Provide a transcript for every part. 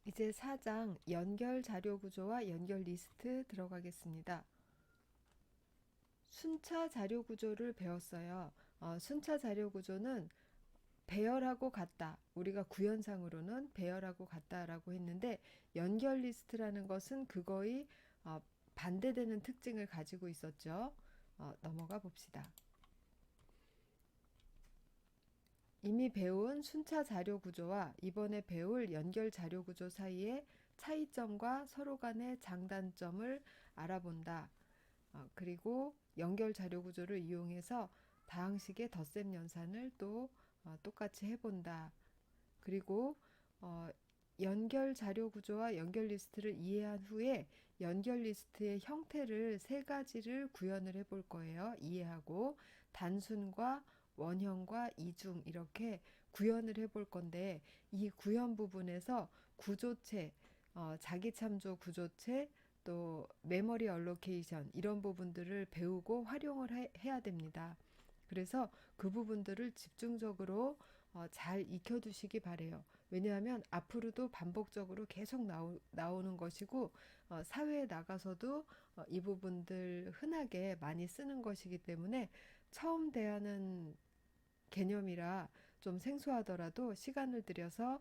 이제 4장 연결 자료 구조와 연결 리스트 들어가겠습니다. 순차 자료 구조를 배웠어요. 순차 자료 구조는 배열하고 같다. 우리가 구현상으로는 배열하고 같다라고 했는데 연결 리스트라는 것은 그거의 반대되는 특징을 가지고 있었죠. 넘어가 봅시다. 이미 배운 순차 자료 구조와 이번에 배울 연결 자료 구조 사이의 차이점과 서로 간의 장단점을 알아본다. 그리고 연결 자료 구조를 이용해서 다항식의 덧셈 연산을 또 똑같이 해본다. 그리고 어, 연결 자료 구조와 연결 리스트를 이해한 후에 연결 리스트의 형태를 세 가지를 구현을 해볼 거예요. 이해하고 단순과 원형과 이중 이렇게 구현을 해볼 건데 이 구현 부분에서 구조체, 자기 참조 구조체, 또 메모리 얼로케이션 이런 부분들을 배우고 활용을 해야 됩니다. 그래서 그 부분들을 집중적으로 잘 익혀두시기 바래요. 왜냐하면 앞으로도 반복적으로 계속 나오는 것이고 사회에 나가서도 이 부분들 흔하게 많이 쓰는 것이기 때문에 처음 대하는 개념이라 좀 생소하더라도 시간을 들여서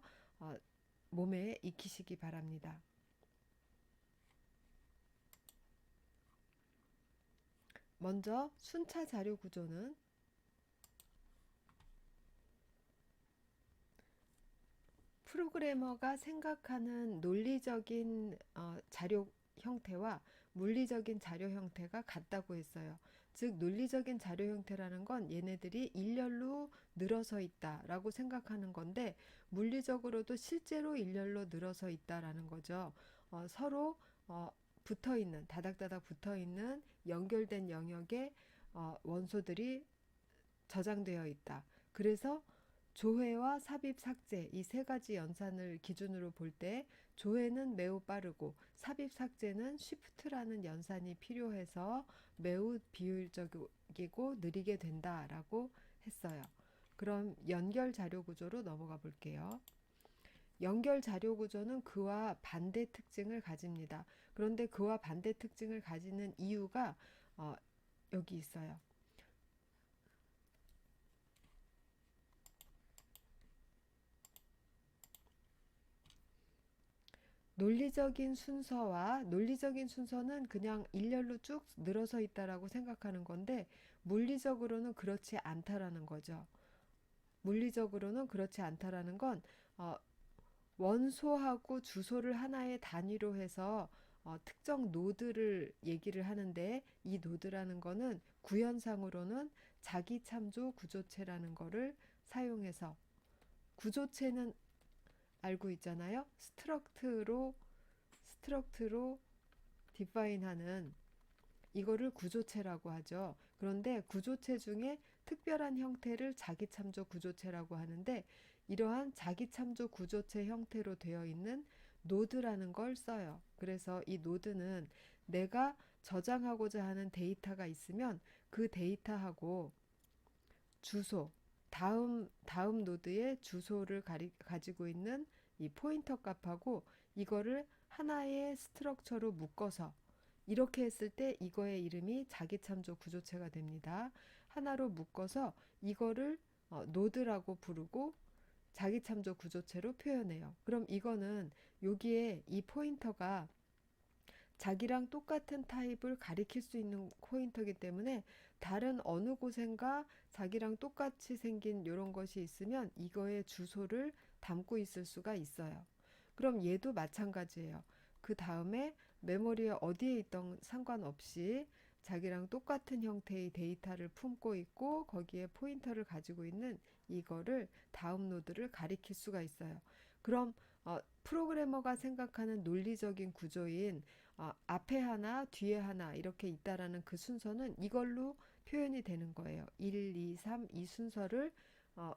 몸에 익히시기 바랍니다. 먼저 순차 자료 구조는 프로그래머가 생각하는 논리적인 자료 형태와 물리적인 자료 형태가 같다고 했어요. 즉 논리적인 자료 형태라는 건 얘네들이 일렬로 늘어서 있다라고 생각하는 건데 물리적으로도 실제로 일렬로 늘어서 있다라는 거죠. 서로 붙어 있는 다닥다닥 붙어 있는 연결된 영역에 원소들이 저장되어 있다. 그래서 조회와 삽입, 삭제 이 세 가지 연산을 기준으로 볼 때 조회는 매우 빠르고 삽입, 삭제는 쉬프트라는 연산이 필요해서 매우 비효율적이고 느리게 된다라고 했어요. 그럼 연결 자료 구조로 넘어가 볼게요. 연결 자료 구조는 그와 반대 특징을 가집니다. 그런데 그와 반대 특징을 가지는 이유가 여기 있어요. 논리적인 순서와 논리적인 순서는 그냥 일렬로 쭉 늘어서 있다라고 생각하는 건데 물리적으로는 그렇지 않다라는 거죠. 물리적으로는 그렇지 않다라는 건 원소하고 주소를 하나의 단위로 해서 특정 노드를 얘기를 하는데 이 노드라는 거는 구현상으로는 자기 참조 구조체라는 거를 사용해서 구조체는 알고 있잖아요. 스트럭트로 디파인하는 이거를 구조체라고 하죠. 그런데 구조체 중에 특별한 형태를 자기참조 구조체라고 하는데 이러한 자기참조 구조체 형태로 되어 있는 노드라는 걸 써요. 그래서 이 노드는 내가 저장하고자 하는 데이터가 있으면 그 데이터하고 주소, 다음 노드의 주소를 가지고 있는 이 포인터 값하고 이거를 하나의 스트럭처로 묶어서 이렇게 했을 때 이거의 이름이 자기참조 구조체가 됩니다. 하나로 묶어서 이거를 노드라고 부르고 자기참조 구조체로 표현해요. 그럼 이거는 여기에 이 포인터가 자기랑 똑같은 타입을 가리킬 수 있는 포인터이기 때문에 다른 어느 곳엔가 자기랑 똑같이 생긴 이런 것이 있으면 이거의 주소를 담고 있을 수가 있어요. 그럼 얘도 마찬가지예요. 그 다음에 메모리에 어디에 있던 상관없이 자기랑 똑같은 형태의 데이터를 품고 있고 거기에 포인터를 가지고 있는 이거를 다음 노드를 가리킬 수가 있어요. 그럼 프로그래머가 생각하는 논리적인 구조인 앞에 하나, 뒤에 하나 이렇게 있다라는 그 순서는 이걸로 표현이 되는 거예요. 1, 2, 3 이 순서를 어,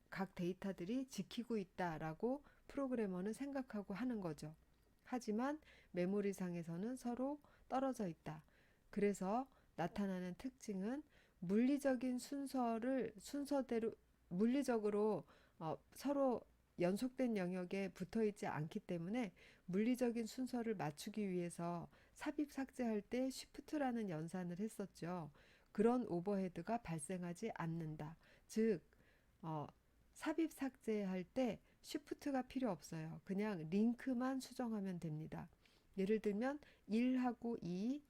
각 데이터들이 지키고 있다라고 프로그래머는 생각하고 하는 거죠. 하지만 메모리상에서는 서로 떨어져 있다. 그래서 나타나는 특징은 물리적인 순서대로 물리적으로 서로 연속된 영역에 붙어 있지 않기 때문에 물리적인 순서를 맞추기 위해서 삽입 삭제할 때 Shift라는 연산을 했었죠. 그런 오버헤드가 발생하지 않는다. 즉, 어, 삽입 삭제할 때 Shift가 필요 없어요. 그냥 링크만 수정하면 됩니다. 예를 들면 1하고 2,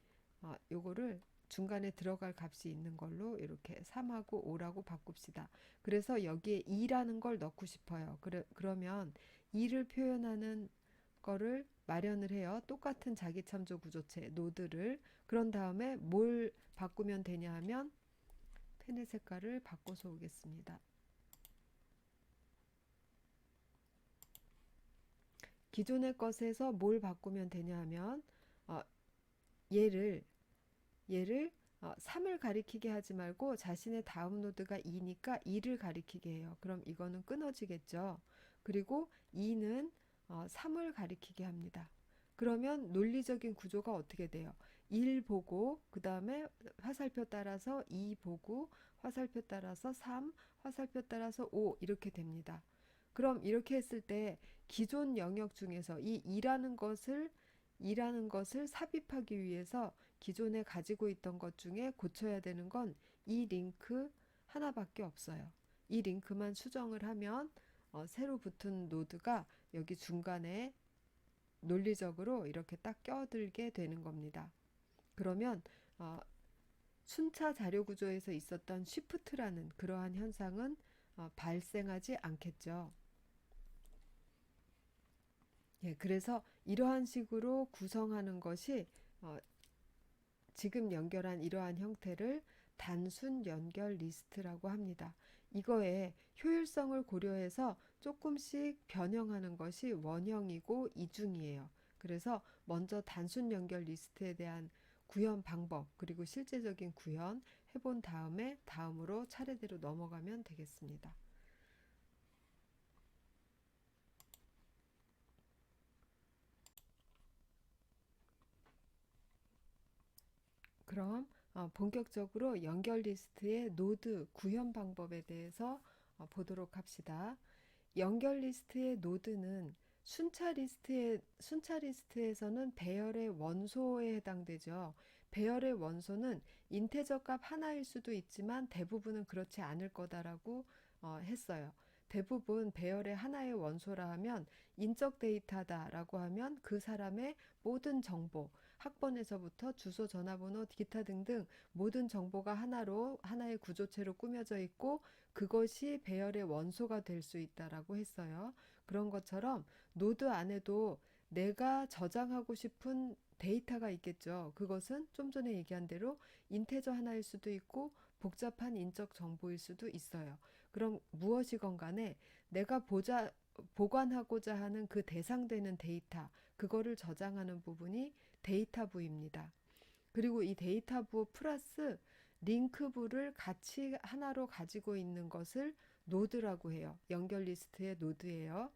요거를 중간에 들어갈 값이 있는 걸로 이렇게 3하고 5라고 바꿉시다. 그래서 여기에 2라는 걸 넣고 싶어요. 그러면 2를 표현하는 거를 마련을 해요. 똑같은 자기참조 구조체 노드를. 그런 다음에 뭘 바꾸면 되냐 하면 펜의 색깔을 바꿔서 오겠습니다. 기존의 것에서 뭘 바꾸면 되냐 하면 어, 얘를 얘를 3을 가리키게 하지 말고 자신의 다음 노드가 2니까 2를 가리키게 해요. 그럼 이거는 끊어지겠죠. 그리고 2는 3을 가리키게 합니다. 그러면 논리적인 구조가 어떻게 돼요? 1 보고 그 다음에 화살표 따라서 2 보고 화살표 따라서 3, 화살표 따라서 5 이렇게 됩니다. 그럼 이렇게 했을 때 기존 영역 중에서 이 2라는 것을 삽입하기 위해서 기존에 가지고 있던 것 중에 고쳐야 되는 건 이 링크 하나밖에 없어요. 이 링크만 수정을 하면 새로 붙은 노드가 여기 중간에 논리적으로 이렇게 딱 껴들게 되는 겁니다. 그러면 어, 순차 자료 구조에서 있었던 쉬프트라는 그러한 현상은 발생하지 않겠죠. 예, 그래서 이러한 식으로 구성하는 것이 어, 지금 연결한 이러한 형태를 단순 연결 리스트라고 합니다. 이거에 효율성을 고려해서 조금씩 변형하는 것이 원형이고 이중이에요. 그래서 먼저 단순 연결 리스트에 대한 구현 방법 그리고 실제적인 구현 해본 다음에 다음으로 차례대로 넘어가면 되겠습니다. 그럼 본격적으로 연결 리스트의 노드 구현 방법에 대해서 보도록 합시다. 연결 리스트의 노드는 순차 리스트에서는 배열의 원소에 해당되죠. 배열의 원소는 인테저 값 하나일 수도 있지만 대부분은 그렇지 않을 거다라고 했어요. 대부분 배열의 하나의 원소라 하면 인적 데이터다라고 하면 그 사람의 모든 정보, 학번에서부터 주소, 전화번호, 기타 등등 모든 정보가 하나의 구조체로 꾸며져 있고 그것이 배열의 원소가 될 수 있다라고 했어요. 그런 것처럼 노드 안에도 내가 저장하고 싶은 데이터가 있겠죠. 그것은 좀 전에 얘기한 대로 인테저 하나일 수도 있고 복잡한 인적 정보일 수도 있어요. 그럼 무엇이건 간에 내가 보관하고자 하는 그 대상되는 데이터, 그거를 저장하는 부분이 데이터부입니다. 그리고 이 데이터부 플러스 링크부를 같이 하나로 가지고 있는 것을 노드라고 해요. 연결 리스트의 노드예요.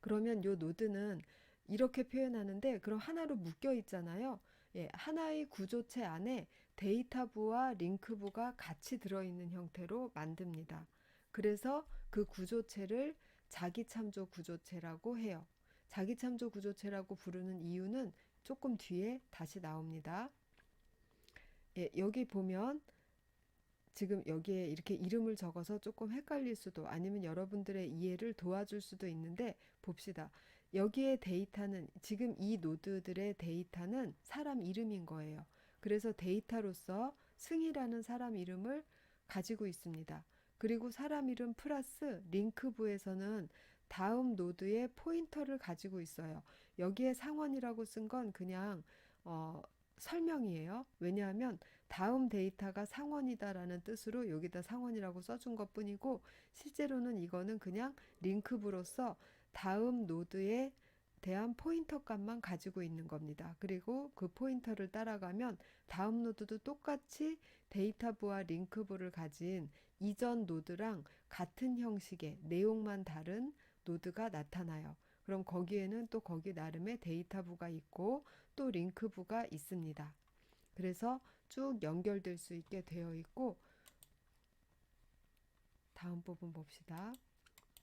그러면 요 노드는 이렇게 표현하는데 그럼 하나로 묶여 있잖아요. 예, 하나의 구조체 안에 데이터부와 링크부가 같이 들어있는 형태로 만듭니다. 그래서 그 구조체를 자기참조 구조체라고 해요. 자기참조 구조체라고 부르는 이유는 조금 뒤에 다시 나옵니다. 예, 여기 보면 지금 여기에 이렇게 이름을 적어서 조금 헷갈릴 수도 아니면 여러분들의 이해를 도와줄 수도 있는데 봅시다. 여기에 데이터는 지금 이 노드들의 데이터는 사람 이름인 거예요. 그래서 데이터로서 승희라는 사람 이름을 가지고 있습니다. 그리고 사람 이름 플러스 링크부에서는 다음 노드의 포인터를 가지고 있어요. 여기에 상원이라고 쓴 건 그냥 어, 설명이에요. 왜냐하면 다음 데이터가 상원이다라는 뜻으로 여기다 상원이라고 써준 것 뿐이고 실제로는 이거는 그냥 링크부로서 다음 노드에 대한 포인터 값만 가지고 있는 겁니다. 그리고 그 포인터를 따라가면 다음 노드도 똑같이 데이터부와 링크부를 가진 이전 노드랑 같은 형식의 내용만 다른 노드가 나타나요. 그럼 거기에는 또 거기 나름의 데이터부가 있고 또 링크부가 있습니다. 그래서 쭉 연결될 수 있게 되어 있고 다음 부분 봅시다.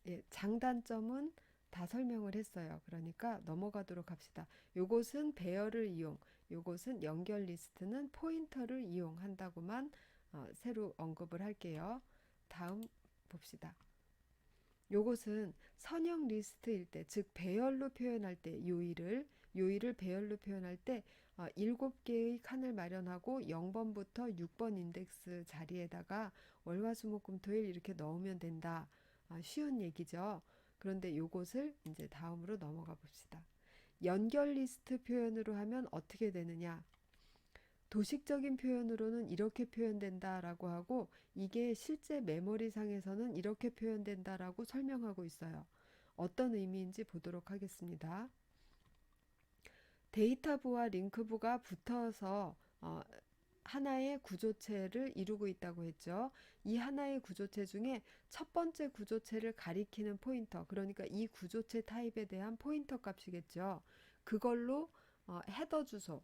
예, 장단점은 다 설명을 했어요. 그러니까 넘어가도록 합시다. 요것은 배열을 이용, 요것은 연결 리스트는 포인터를 이용한다고만 새로 언급을 할게요. 다음 봅시다. 요것은 선형 리스트일 때, 즉 배열로 표현할 때 요일을 배열로 표현할 때 7개의 칸을 마련하고 0번부터 6번 인덱스 자리에다가 월화수목금토일 이렇게 넣으면 된다. 쉬운 얘기죠. 그런데 요것을 이제 다음으로 넘어가 봅시다. 연결 리스트 표현으로 하면 어떻게 되느냐? 도식적인 표현으로는 이렇게 표현된다라고 하고 이게 실제 메모리상에서는 이렇게 표현된다라고 설명하고 있어요. 어떤 의미인지 보도록 하겠습니다. 데이터부와 링크부가 붙어서 하나의 구조체를 이루고 있다고 했죠. 이 하나의 구조체 중에 첫 번째 구조체를 가리키는 포인터, 그러니까 이 구조체 타입에 대한 포인터 값이겠죠. 그걸로 헤더 주소,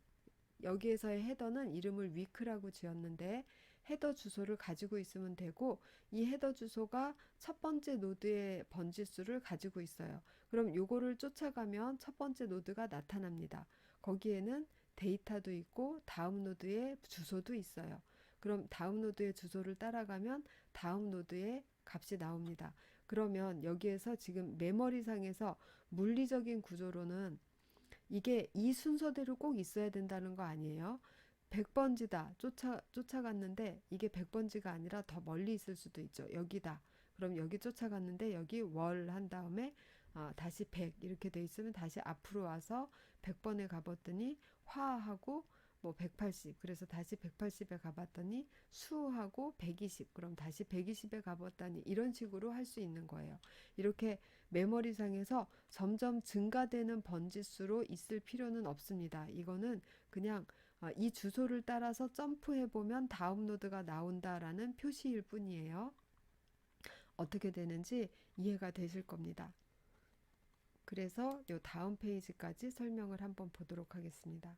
여기에서의 헤더는 이름을 위크라고 지었는데 헤더 주소를 가지고 있으면 되고 이 헤더 주소가 첫 번째 노드의 번지수를 가지고 있어요. 그럼 요거를 쫓아가면 첫 번째 노드가 나타납니다. 거기에는 데이터도 있고 다음 노드의 주소도 있어요. 그럼 다음 노드의 주소를 따라가면 다음 노드의 값이 나옵니다. 그러면 여기에서 지금 메모리상에서 물리적인 구조로는 이게 이 순서대로 꼭 있어야 된다는 거 아니에요. 100번지다. 쫓아갔는데 이게 100번지가 아니라 더 멀리 있을 수도 있죠. 여기다. 그럼 여기 쫓아갔는데 여기 월 한 다음에 다시 100 이렇게 돼 있으면 다시 앞으로 와서 100번에 가봤더니 화하고 뭐 180, 그래서 다시 180에 가봤더니 수하고 120, 그럼 다시 120에 가봤더니 이런 식으로 할 수 있는 거예요. 이렇게 메모리상에서 점점 증가되는 번지수로 있을 필요는 없습니다. 이거는 그냥 이 주소를 따라서 점프해 보면 다음 노드가 나온다라는 표시일 뿐이에요. 어떻게 되는지 이해가 되실 겁니다. 그래서 요 다음 페이지까지 설명을 한번 보도록 하겠습니다.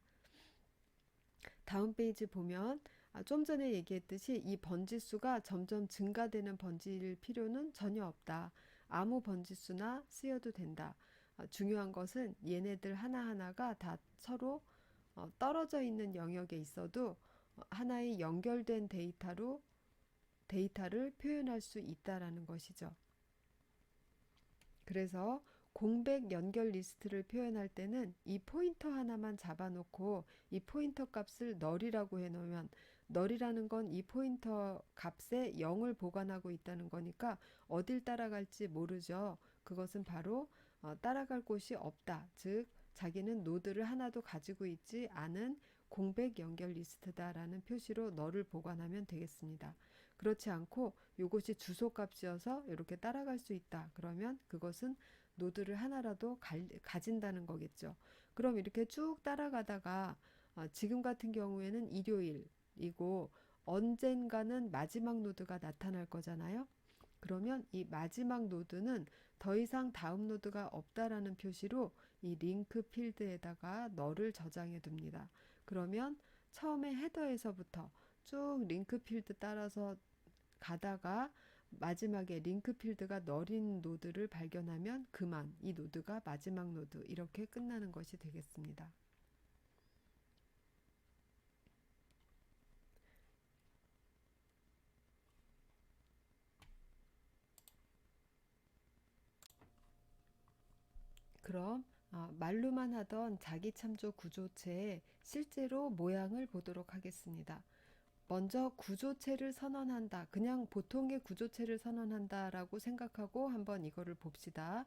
다음 페이지 보면 좀 전에 얘기했듯이 이 번지수가 점점 증가되는 번지일 필요는 전혀 없다. 아무 번지수나 쓰여도 된다. 중요한 것은 얘네들 하나하나가 다 서로 떨어져 있는 영역에 있어도 하나의 연결된 데이터로 데이터를 표현할 수 있다라는 것이죠. 그래서 공백 연결 리스트를 표현할 때는 이 포인터 하나만 잡아놓고 이 포인터 값을 널이라고 해놓으면 널이라는 건 이 포인터 값에 0을 보관하고 있다는 거니까 어딜 따라갈지 모르죠. 그것은 바로 따라갈 곳이 없다. 즉 자기는 노드를 하나도 가지고 있지 않은 공백 연결 리스트다라는 표시로 널을 보관하면 되겠습니다. 그렇지 않고 이것이 주소값이어서 이렇게 따라갈 수 있다. 그러면 그것은 노드를 하나라도 가진다는 거겠죠. 그럼 이렇게 쭉 따라가다가 지금 같은 경우에는 일요일이고 언젠가는 마지막 노드가 나타날 거잖아요. 그러면 이 마지막 노드는 더 이상 다음 노드가 없다라는 표시로 이 링크 필드에다가 널을 저장해 둡니다. 그러면 처음에 헤더에서부터 쭉 링크 필드 따라서 가다가 마지막에 링크 필드가 널인 노드를 발견하면 그만 이 노드가 마지막 노드 이렇게 끝나는 것이 되겠습니다. 그럼 말로만 하던 자기참조 구조체의 실제로 모양을 보도록 하겠습니다. 먼저 구조체를 선언한다. 그냥 보통의 구조체를 선언한다라고 생각하고 한번 이거를 봅시다.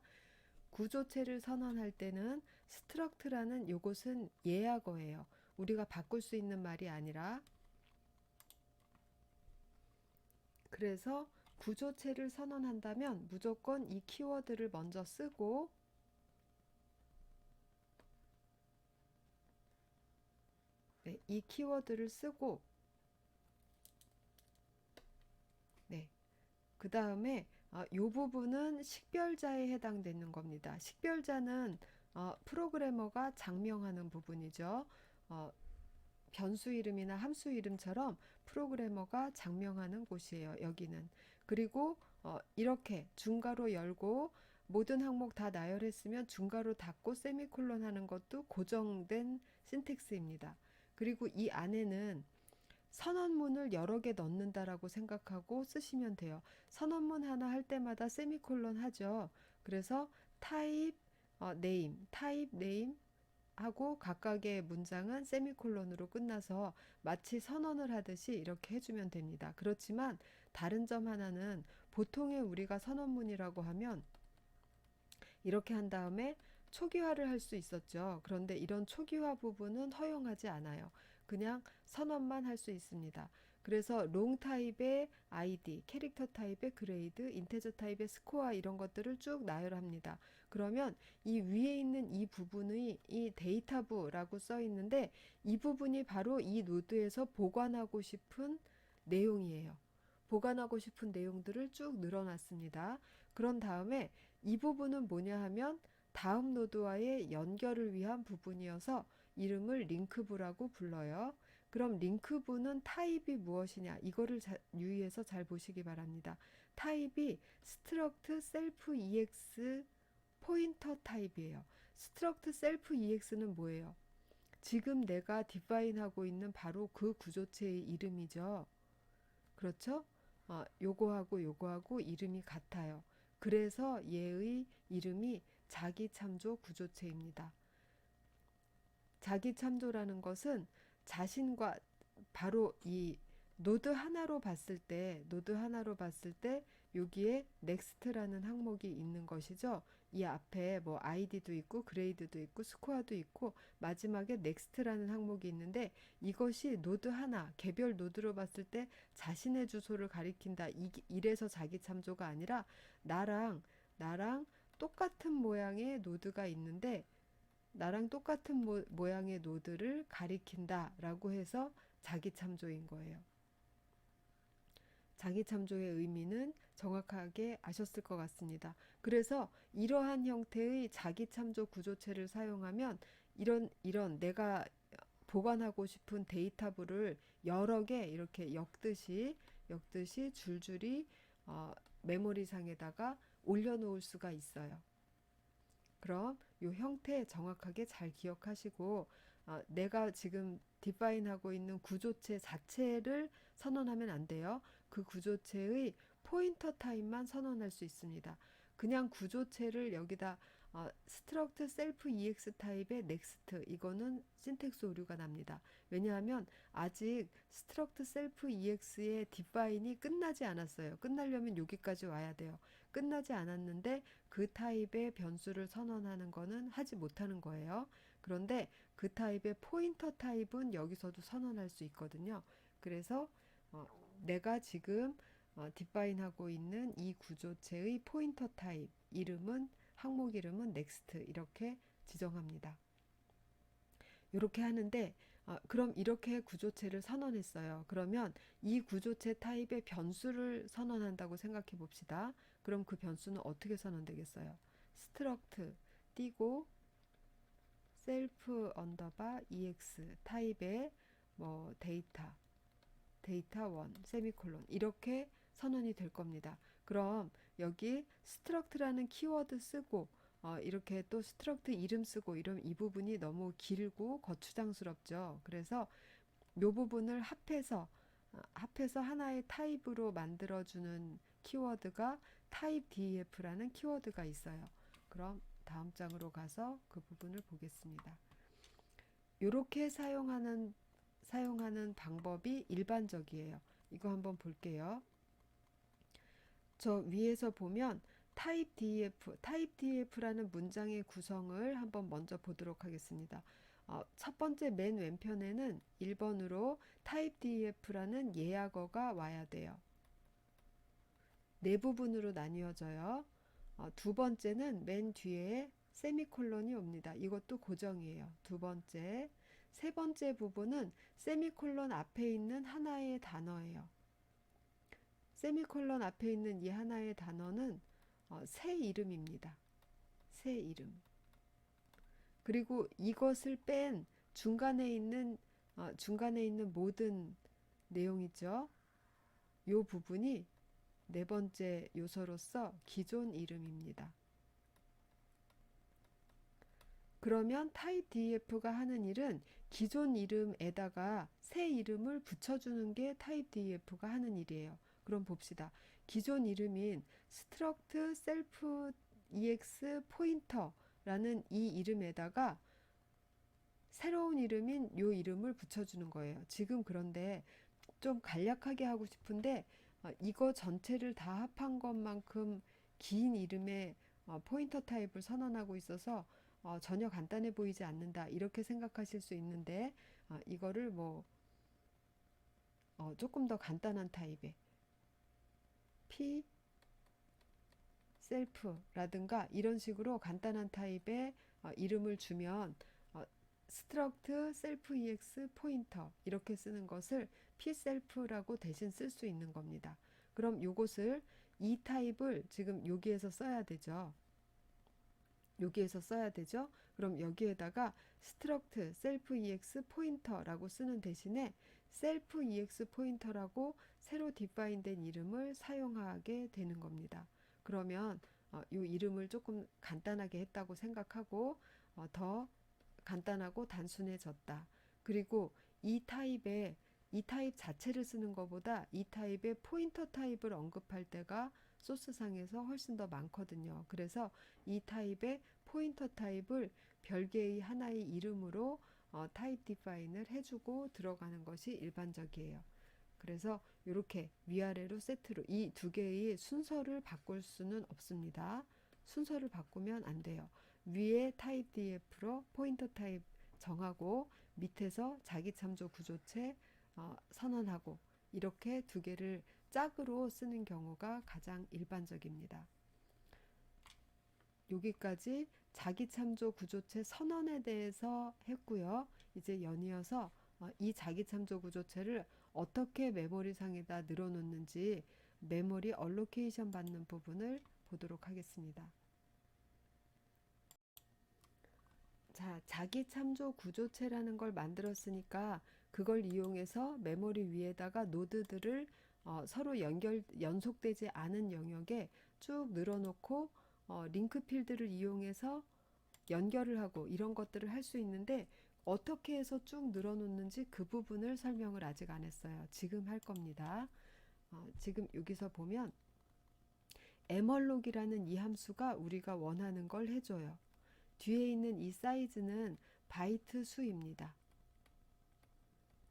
구조체를 선언할 때는 스트럭트라는 요것은 예약어예요. 우리가 바꿀 수 있는 말이 아니라 그래서 구조체를 선언한다면 무조건 이 키워드를 먼저 쓰고 네, 이 키워드를 쓰고 네, 그 다음에 이 부분은 식별자에 해당되는 겁니다. 식별자는 프로그래머가 장명하는 부분이죠. 어, 변수 이름이나 함수 이름처럼 프로그래머가 장명하는 곳이에요. 여기는. 그리고 이렇게 중괄호 열고 모든 항목 다 나열했으면 중괄호 닫고 세미콜론 하는 것도 고정된 신텍스입니다. 그리고 이 안에는 선언문을 여러 개 넣는다라고 생각하고 쓰시면 돼요. 선언문 하나 할 때마다 세미콜론 하죠. 그래서 타입 네임, 타입 네임 하고 각각의 문장은 세미콜론으로 끝나서 마치 선언을 하듯이 이렇게 해주면 됩니다. 그렇지만 다른 점 하나는 보통의 우리가 선언문이라고 하면 이렇게 한 다음에 초기화를 할 수 있었죠. 그런데 이런 초기화 부분은 허용하지 않아요. 그냥 선언만 할 수 있습니다. 그래서 롱 타입의 ID, 캐릭터 타입의 그레이드, 인테저 타입의 스코어 이런 것들을 쭉 나열합니다. 그러면 이 위에 있는 이 부분의 이 데이터부라고 써 있는데 이 부분이 바로 이 노드에서 보관하고 싶은 내용이에요. 보관하고 싶은 내용들을 쭉 늘어놨습니다. 그런 다음에 이 부분은 뭐냐 하면 다음 노드와의 연결을 위한 부분이어서 이름을 링크부라고 불러요. 그럼 링크부는 타입이 무엇이냐? 이거를 유의해서 잘 보시기 바랍니다. 타입이 struct self ex 포인터 타입이에요. struct self ex는 뭐예요? 지금 내가 define 하고 있는 바로 그 구조체의 이름이죠. 그렇죠? 요거하고 요거하고 이름이 같아요. 그래서 얘의 이름이 자기참조 구조체입니다. 자기참조라는 것은 자신과 바로 이 노드 하나로 봤을 때 여기에 넥스트라는 항목이 있는 것이죠. 이 앞에 뭐 아이디도 있고 그레이드도 있고 스코어도 있고 마지막에 넥스트라는 항목이 있는데 이것이 노드 하나 개별 노드로 봤을 때 자신의 주소를 가리킨다. 이래서 자기참조가 아니라 나랑 똑같은 모양의 노드가 있는데 나랑 똑같은 모양의 노드를 가리킨다 라고 해서 자기참조인 거예요. 자기참조의 의미는 정확하게 아셨을 것 같습니다. 그래서 이러한 형태의 자기참조 구조체를 사용하면 이런 내가 보관하고 싶은 데이터부를 여러 개 이렇게 엮듯이 줄줄이 메모리상에다가 올려놓을 수가 있어요. 그럼 이 형태 정확하게 잘 기억하시고 내가 지금 디파인하고 있는 구조체 자체를 선언하면 안 돼요. 그 구조체의 포인터 타입만 선언할 수 있습니다. 그냥 구조체를 여기다 struct self ex 타입의 next 이거는 신텍스 오류가 납니다. 왜냐하면 아직 struct self ex의 디파인이 끝나지 않았어요. 끝나려면 여기까지 와야 돼요. 끝나지 않았는데 그 타입의 변수를 선언하는 거는 하지 못하는 거예요. 그런데 그 타입의 포인터 타입은 여기서도 선언할 수 있거든요. 그래서 내가 지금 디파인하고 있는 이 구조체의 포인터 타입 이름은 항목 이름은 next 이렇게 지정합니다. 이렇게 하는데 그럼 이렇게 구조체를 선언했어요. 그러면 이 구조체 타입의 변수를 선언한다고 생각해 봅시다. 그럼 그 변수는 어떻게 선언되겠어요? struct 띄고 self 언더바 ex 타입의 뭐 데이터 1 세미콜론 이렇게 선언이 될 겁니다. 그럼 여기 struct라는 키워드 쓰고 이렇게 또 struct 이름 쓰고 이러면 이 부분이 너무 길고 거추장스럽죠. 그래서 이 부분을 합해서 하나의 타입으로 만들어주는 키워드가 타입 def라는 키워드가 있어요. 그럼 다음 장으로 가서 그 부분을 보겠습니다. 이렇게 사용하는 방법이 일반적이에요. 이거 한번 볼게요. 저 위에서 보면 타입 def라는 문장의 구성을 한번 먼저 보도록 하겠습니다. 첫 번째 맨 왼편에는 1번으로 타입 def라는 예약어가 와야 돼요. 네 부분으로 나뉘어져요. 두 번째는 맨 뒤에 세미콜론이 옵니다. 이것도 고정이에요. 두 번째. 세 번째 부분은 세미콜론 앞에 있는 하나의 단어예요. 세미콜론 앞에 있는 이 하나의 단어는 새 이름입니다. 새 이름. 그리고 이것을 뺀 중간에 있는 모든 내용 있죠. 이 부분이 네 번째 요소로서 기존 이름입니다. 그러면 타입 DEF가 하는 일은 기존 이름에다가 새 이름을 붙여주는 게 타입 DEF가 하는 일이에요. 그럼 봅시다. 기존 이름인 struct self ex pointer라는 이 이름에다가 새로운 이름인 요 이름을 붙여주는 거예요. 지금 그런데 좀 간략하게 하고 싶은데 이거 전체를 다 합한 것만큼 긴 이름의 포인터 타입을 선언하고 있어서 전혀 간단해 보이지 않는다 이렇게 생각하실 수 있는데 이거를 뭐 조금 더 간단한 타입의 p 셀프라든가 이런 식으로 간단한 타입의 이름을 주면 struct self ex pointer 이렇게 쓰는 것을 p self라고 대신 쓸 수 있는 겁니다. 그럼 요것을 이 타입을 지금 여기에서 써야 되죠. 여기에서 써야 되죠. 그럼 여기에다가 struct self ex pointer라고 쓰는 대신에 self ex pointer라고 새로 define 된 이름을 사용하게 되는 겁니다. 그러면 이 이름을 조금 간단하게 했다고 생각하고 더 간단하고 단순해졌다. 그리고 이 타입 자체를 쓰는 것보다 이 타입의 포인터 타입을 언급할 때가 소스상에서 훨씬 더 많거든요. 그래서 이 타입의 포인터 타입을 별개의 하나의 이름으로 타입 디파인을 해주고 들어가는 것이 일반적이에요. 그래서 이렇게 위아래로 세트로 이 두 개의 순서를 바꿀 수는 없습니다. 순서를 바꾸면 안 돼요. 위에 타입 DF로 포인터 타입 정하고 밑에서 자기 참조 구조체 선언하고 이렇게 두 개를 짝으로 쓰는 경우가 가장 일반적입니다. 여기까지 자기 참조 구조체 선언에 대해서 했고요. 이제 연이어서 이 자기 참조 구조체를 어떻게 메모리상에다 늘어놓는지 메모리 얼로케이션 받는 부분을 보도록 하겠습니다. 자, 자기 참조 구조체라는 걸 만들었으니까 그걸 이용해서 메모리 위에다가 노드들을 서로 연속되지 않은 영역에 쭉 늘어놓고 링크 필드를 이용해서 연결을 하고 이런 것들을 할 수 있는데 어떻게 해서 쭉 늘어놓는지 그 부분을 설명을 아직 안 했어요. 지금 할 겁니다. 지금 여기서 보면 emalog이라는 이 함수가 우리가 원하는 걸 해줘요. 뒤에 있는 이 사이즈는 바이트 수입니다.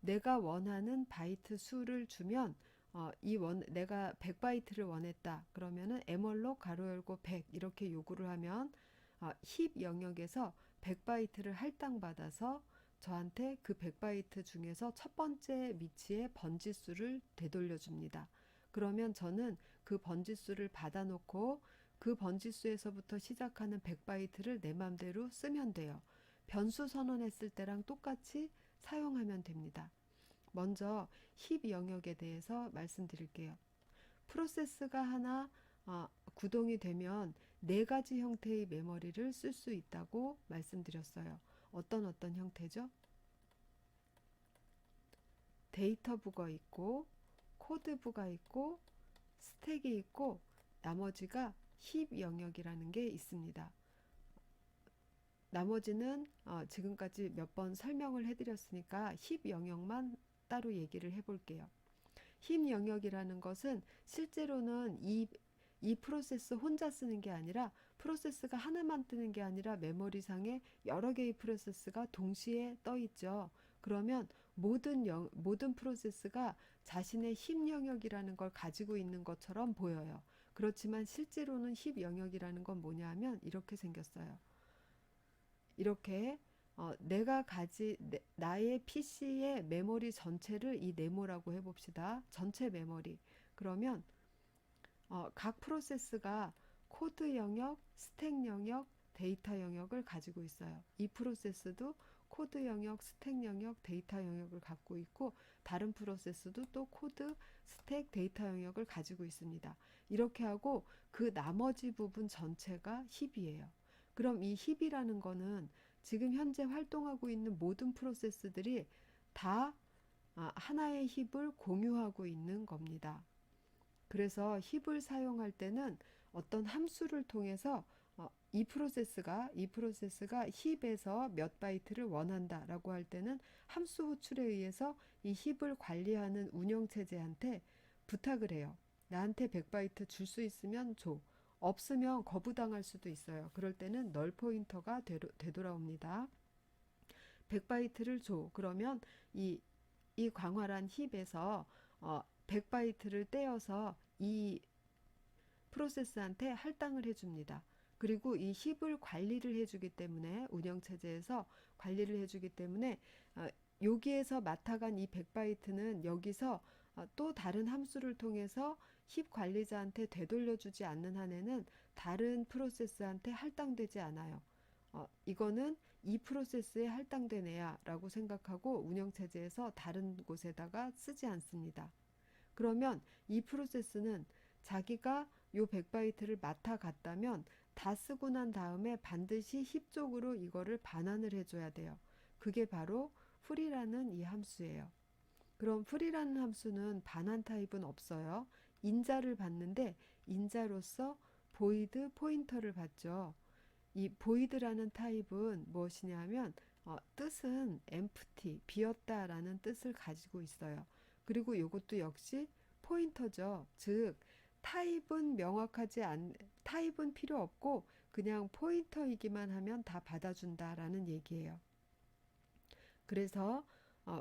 내가 원하는 바이트 수를 주면 내가 100바이트를 원했다. 그러면은 emalog 가로 열고 100 이렇게 요구를 하면 힙 영역에서 100바이트를 할당받아서 저한테 그 100바이트 중에서 첫 번째 위치에 번지수를 되돌려 줍니다. 그러면 저는 그 번지수를 받아놓고 그 번지수에서부터 시작하는 100바이트를 내 맘대로 쓰면 돼요. 변수 선언했을 때랑 똑같이 사용하면 됩니다. 먼저 힙 영역에 대해서 말씀드릴게요. 프로세스가 하나 구동이 되면 네 가지 형태의 메모리를 쓸 수 있다고 말씀드렸어요. 어떤 형태죠? 데이터부가 있고 코드부가 있고 스택이 있고 나머지가 힙 영역이라는 게 있습니다. 나머지는 지금까지 몇 번 설명을 해드렸으니까 힙 영역만 따로 얘기를 해볼게요. 힙 영역이라는 것은 실제로는 이 프로세스 혼자 쓰는 게 아니라 프로세스가 하나만 뜨는 게 아니라 메모리상에 여러 개의 프로세스가 동시에 떠 있죠. 그러면 모든 프로세스가 자신의 힙 영역이라는 걸 가지고 있는 것처럼 보여요. 그렇지만 실제로는 힙 영역이라는 건 뭐냐 하면 이렇게 생겼어요. 이렇게 나의 PC의 메모리 전체를 이 네모라고 해봅시다. 전체 메모리. 그러면 각 프로세스가 코드 영역, 스택 영역, 데이터 영역을 가지고 있어요. 이 프로세스도 코드 영역, 스택 영역, 데이터 영역을 갖고 있고 다른 프로세스도 또 코드, 스택, 데이터 영역을 가지고 있습니다. 이렇게 하고 그 나머지 부분 전체가 힙이에요. 그럼 이 힙이라는 거는 지금 현재 활동하고 있는 모든 프로세스들이 다 하나의 힙을 공유하고 있는 겁니다. 그래서 힙을 사용할 때는 어떤 함수를 통해서 이 프로세스가 힙에서 몇 바이트를 원한다라고 할 때는 함수 호출에 의해서 이 힙을 관리하는 운영체제한테 부탁을 해요. 나한테 100바이트 줄 수 있으면 줘. 없으면 거부당할 수도 있어요. 그럴 때는 널 포인터가 되돌아옵니다. 100바이트를 줘. 그러면 이, 이 광활한 힙에서 100바이트를 떼어서 이 프로세스한테 할당을 해줍니다. 그리고 이 힙을 관리를 해주기 때문에 운영체제에서 관리를 해주기 때문에 여기에서 맡아간 이 100바이트는 여기서 또 다른 함수를 통해서 힙 관리자한테 되돌려주지 않는 한에는 다른 프로세스한테 할당되지 않아요. 이거는 이 프로세스에 할당되네야 라고 생각하고 운영체제에서 다른 곳에다가 쓰지 않습니다. 그러면 이 프로세스는 자기가 요 100바이트를 맡아갔다면 다 쓰고 난 다음에 반드시 힙 쪽으로 이거를 반환을 해줘야 돼요. 그게 바로 풀이라는 이 함수예요. 그럼 풀이라는 함수는 반환 타입은 없어요. 인자를 받는데 인자로서 보이드 포인터를 받죠. 이 보이드라는 타입은 무엇이냐면 뜻은 empty, 비었다라는 뜻을 가지고 있어요. 그리고 이것도 역시 포인터죠. 즉 타입은 명확하지 않, 타입은 필요 없고 그냥 포인터이기만 하면 다 받아준다라는 얘기예요. 그래서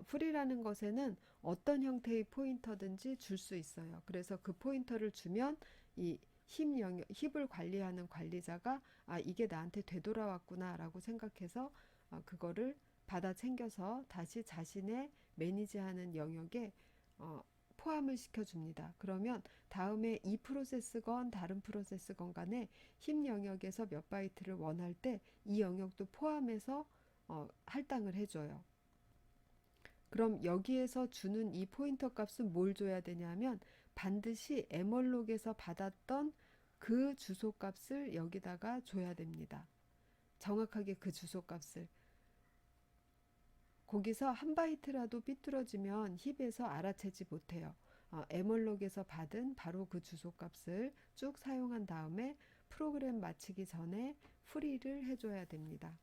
풀이라는 것에는 어떤 형태의 포인터든지 줄 수 있어요. 그래서 그 포인터를 주면 이 힙을 관리하는 관리자가 이게 나한테 되돌아왔구나라고 생각해서 그거를 받아 챙겨서 다시 자신의 매니지하는 영역에 어, 포함을 시켜줍니다. 그러면 다음에 이 프로세스건 다른 프로세스건 간에 힙 영역에서 몇 바이트를 원할 때 이 영역도 포함해서 할당을 해줘요. 그럼 여기에서 주는 이 포인터 값은 뭘 줘야 되냐면 반드시 에멀록에서 받았던 그 주소 값을 여기다가 줘야 됩니다. 정확하게 그 주소 값을. 거기서 한 바이트라도 삐뚤어지면 힙에서 알아채지 못해요. 에멀록에서 받은 바로 그 주소 값을 쭉 사용한 다음에 프로그램 마치기 전에 프리를 해줘야 됩니다.